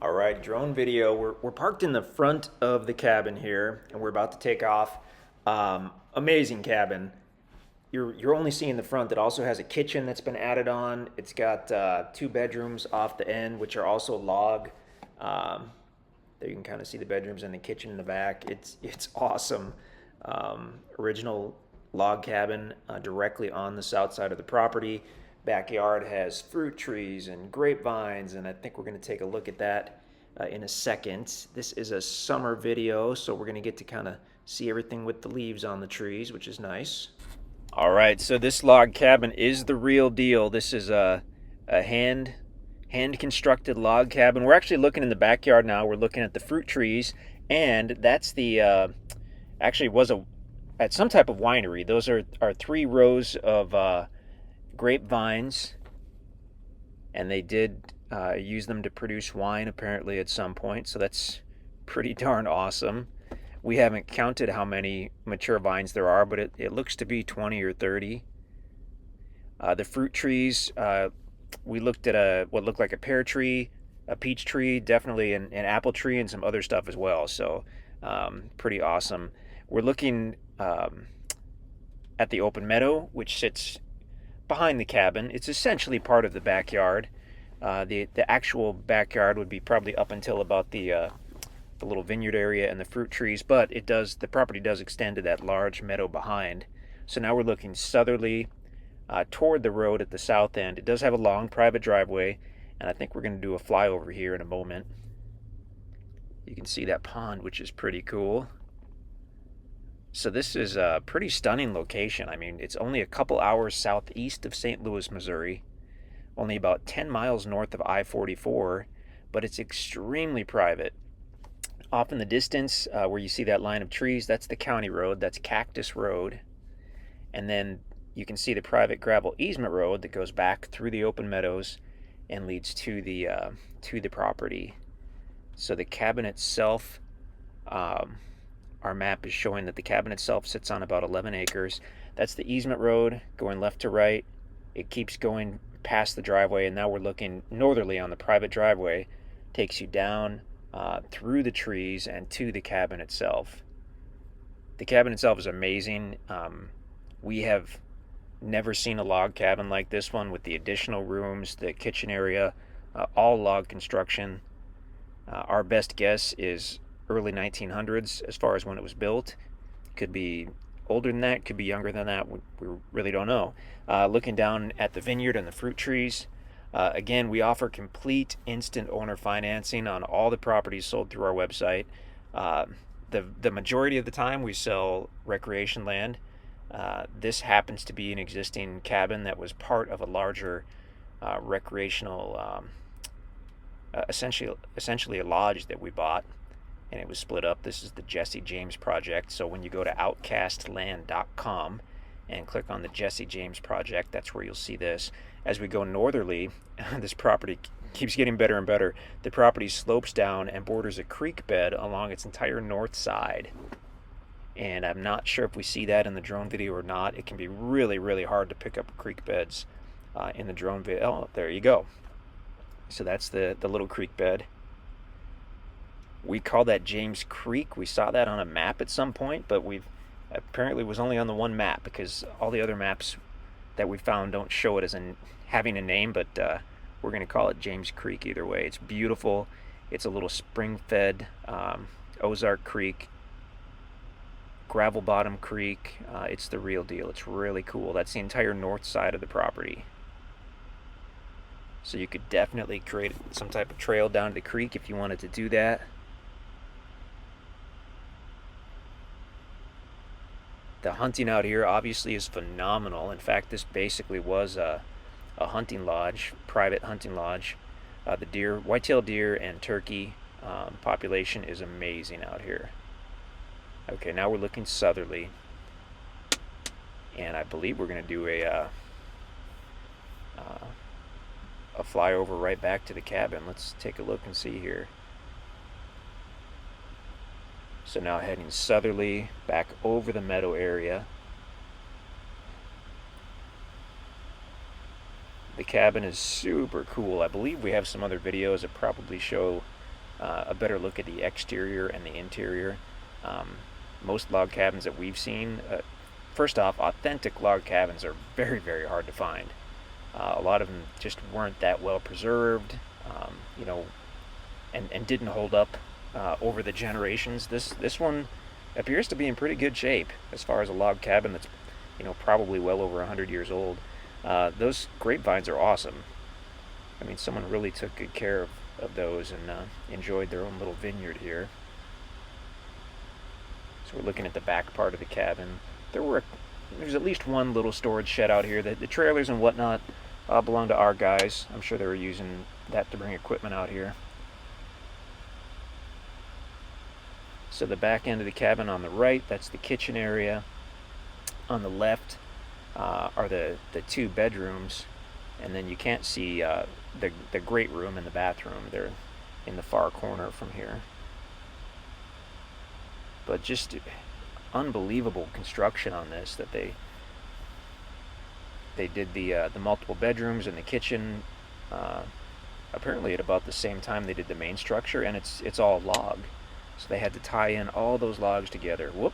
All right, drone video. We're parked in the front of the cabin here, and we're about to take off. Amazing cabin. You're only seeing the front. It also has a kitchen that's been added on. It's got two bedrooms off the end, which are also log. Um, there you can kind of see the bedrooms and the kitchen in the back. It's awesome. Original log cabin directly on the south side of the property. Backyard has fruit trees and grapevines, and I think we're going to take a look at that in a second. This is a summer video, so we're going to get to kind of see everything with the leaves on the trees, which is nice. All right, so this log cabin is the real deal. This is a hand constructed log cabin. We're actually looking in the backyard now. We're looking at the fruit trees, and that's the actually was a at some type of winery. Those are three rows of grapevines, and they did use them to produce wine apparently at some point, so that's pretty darn awesome. We haven't counted how many mature vines there are, but it looks to be 20 or 30. The fruit trees, we looked at what looked like a pear tree, a peach tree, definitely an apple tree, and some other stuff as well, so pretty awesome. We're looking at the open meadow, which sits behind the cabin. It's essentially part of the backyard. The actual backyard would be probably up until about the little vineyard area and the fruit trees, but the property does extend to that large meadow behind. So now we're looking southerly toward the road at the south end. It does have a long private driveway, and I think we're going to do a flyover here in a moment. You can see that pond, which is pretty cool. So this is a pretty stunning location. I mean, it's only a couple hours southeast of St. Louis, Missouri, only about 10 miles north of I-44, but it's extremely private. Off in the distance, where you see that line of trees, that's the county road, that's Cactus Road. And then you can see the private gravel easement road that goes back through the open meadows and leads to the property. So the cabin itself, our map is showing that the cabin itself sits on about 11 acres. That's the easement road going left to right. It keeps going past the driveway, and now we're looking northerly on the private driveway. Takes you down through the trees and to the cabin itself. The cabin itself is amazing. We have never seen a log cabin like this one with the additional rooms, the kitchen area, all log construction. Our best guess is early 1900s as far as when it was built. Could be older than that, could be younger than that. We really don't know. Looking down at the vineyard and the fruit trees. Again, we offer complete instant owner financing on all the properties sold through our website. The majority of the time we sell recreation land. This happens to be an existing cabin that was part of a larger recreational, essentially a lodge that we bought, and it was split up. This is the Jesse James Project. So when you go to outcastland.com and click on the Jesse James Project, that's where you'll see this. As we go northerly, this property keeps getting better and better. The property slopes down and borders a creek bed along its entire north side. And I'm not sure if we see that in the drone video or not. It can be really, really hard to pick up creek beds in the drone video. Oh, there you go. So that's the little creek bed. We call that James Creek. We saw that on a map at some point, but apparently was only on the one map because all the other maps that we found don't show it as having a name, but we're going to call it James Creek either way. It's beautiful. It's a little spring-fed Ozark Creek, gravel bottom creek. It's the real deal. It's really cool. That's the entire north side of the property. So you could definitely create some type of trail down to the creek if you wanted to do that. The hunting out here obviously is phenomenal. In fact, this basically was a hunting lodge, private hunting lodge. The white-tailed deer and turkey population is amazing out here. Okay, now we're looking southerly, and I believe we're going to do a flyover right back to the cabin. Let's take a look and see here. So now heading southerly back over the meadow area. The cabin is super cool. I believe we have some other videos that probably show a better look at the exterior and the interior. Most log cabins that we've seen, first off, authentic log cabins are very, very hard to find. A lot of them just weren't that well preserved, you know, and didn't hold up over the generations. This one appears to be in pretty good shape as far as a log cabin that's, you know, probably well over 100 years old. Those grapevines are awesome. I mean, someone really took good care of those and enjoyed their own little vineyard here. So we're looking at the back part of the cabin. There's at least one little storage shed out here. The trailers and whatnot belong to our guys. I'm sure they were using that to bring equipment out here. So the back end of the cabin on the right, that's the kitchen area. On the left are the two bedrooms, and then you can't see the great room and the bathroom. They're in the far corner from here. But just unbelievable construction on this, that they did the multiple bedrooms and the kitchen apparently at about the same time they did the main structure, and it's all log. So they had to tie in all those logs together. Whoop,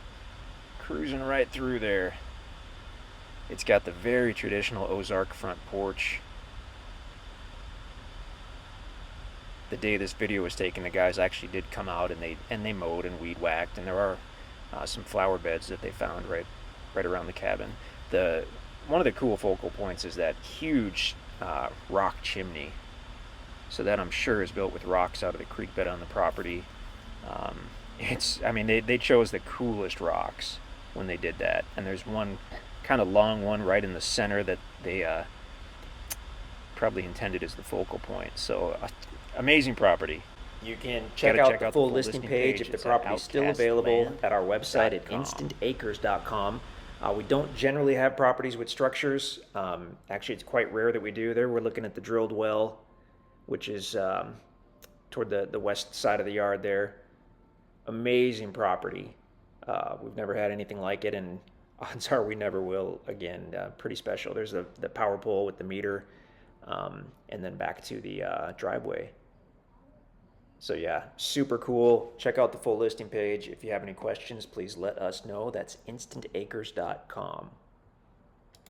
cruising right through there. It's got the very traditional Ozark front porch. The day this video was taken, the guys actually did come out and they mowed and weed whacked, and there are some flower beds that they found right around the cabin. One of the cool focal points is that huge rock chimney. So that, I'm sure, is built with rocks out of the creek bed on the property. I mean, they chose the coolest rocks when they did that, and there's one kind of long one right in the center that they probably intended as the focal point. So amazing property. You can check out the full listing page if the property is still available at our website at InstantAcres.com. We don't generally have properties with structures. Actually, it's quite rare that we do. There we're looking at the drilled well, which is toward the west side of the yard there. Amazing property. We've never had anything like it, and odds are we never will again. Pretty special. There's the power pole with the meter, and then back to the driveway. So yeah, super cool. Check out the full listing page. If you have any questions, please let us know. That's instantacres.com.